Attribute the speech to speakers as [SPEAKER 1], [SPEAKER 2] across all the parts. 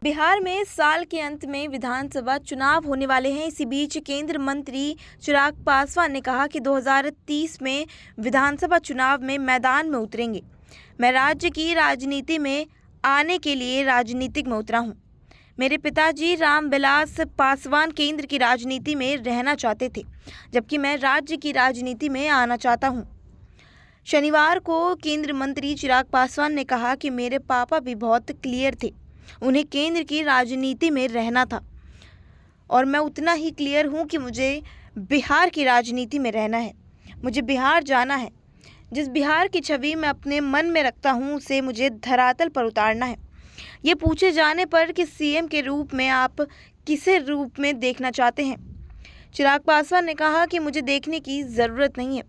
[SPEAKER 1] बिहार में साल के अंत में विधानसभा चुनाव होने वाले हैं। इसी बीच केंद्रीय मंत्री चिराग पासवान ने कहा कि 2030 में विधानसभा चुनाव में मैदान में उतरेंगे। मैं राज्य की राजनीति में आने के लिए राजनीतिक में उतरा हूं। मेरे पिताजी रामविलास पासवान केंद्र की राजनीति में रहना चाहते थे, जबकि मैं राज्य की राजनीति में आना चाहता हूं। शनिवार को केंद्रीय मंत्री चिराग पासवान ने कहा कि मेरे पापा भी बहुत क्लियर थे, उन्हें केंद्र की राजनीति में रहना था और मैं उतना ही क्लियर हूं कि मुझे बिहार की राजनीति में रहना है। मुझे बिहार जाना है। जिस बिहार की छवि मैं अपने मन में रखता हूं, उसे मुझे धरातल पर उतारना है। ये पूछे जाने पर कि सीएम के रूप में आप किसे रूप में देखना चाहते हैं, चिराग पासवान ने कहा कि मुझे देखने की ज़रूरत नहीं है।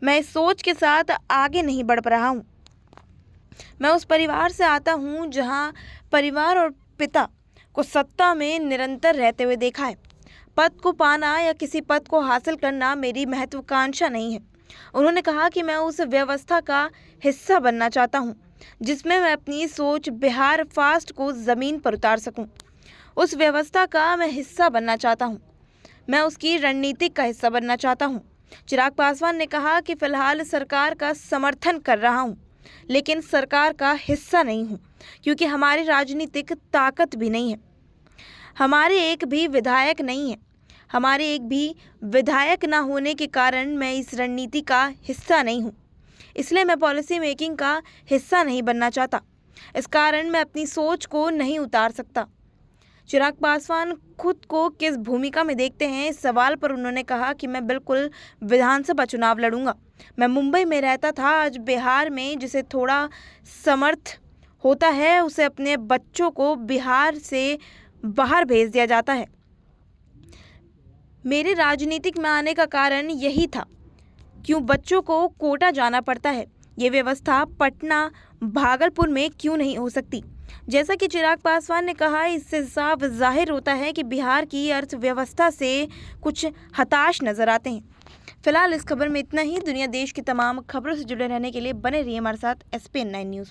[SPEAKER 1] मैं इस सोच के साथ आगे नहीं बढ़ रहा हूँ। मैं उस परिवार से आता हूँ जहाँ परिवार और पिता को सत्ता में निरंतर रहते हुए देखा है। पद को पाना या किसी पद को हासिल करना मेरी महत्वाकांक्षा नहीं है। उन्होंने कहा कि मैं उस व्यवस्था का हिस्सा बनना चाहता हूँ जिसमें मैं अपनी सोच बिहार फास्ट को ज़मीन पर उतार सकूँ। उस व्यवस्था का मैं हिस्सा बनना चाहता हूँ। मैं उसकी रणनीति का हिस्सा बनना चाहता हूँ। चिराग पासवान ने कहा कि फिलहाल सरकार का समर्थन कर रहा हूँ, लेकिन सरकार का हिस्सा नहीं हूँ, क्योंकि हमारी राजनीतिक ताकत भी नहीं है। हमारे एक भी विधायक नहीं है। हमारे एक भी विधायक न होने के कारण मैं इस रणनीति का हिस्सा नहीं हूँ। इसलिए मैं पॉलिसी मेकिंग का हिस्सा नहीं बनना चाहता। इस कारण मैं अपनी सोच को नहीं उतार सकता। चिराग पासवान खुद को किस भूमिका में देखते हैं, इस सवाल पर उन्होंने कहा कि मैं बिल्कुल विधानसभा चुनाव लड़ूंगा। मैं मुंबई में रहता था, आज बिहार में जिसे थोड़ा समर्थ होता है उसे अपने बच्चों को बिहार से बाहर भेज दिया जाता है। मेरे राजनीतिक में आने का कारण यही था, क्यों बच्चों को कोटा जाना पड़ता है। ये व्यवस्था पटना, भागलपुर में क्यों नहीं हो सकती। जैसा कि चिराग पासवान ने कहा, इससे साफ जाहिर होता है कि बिहार की अर्थव्यवस्था से कुछ हताश नजर आते हैं। फिलहाल इस खबर में इतना ही। दुनिया देश की तमाम खबरों से जुड़े रहने के लिए बने रहिए हमारे साथ SPN9 न्यूज़।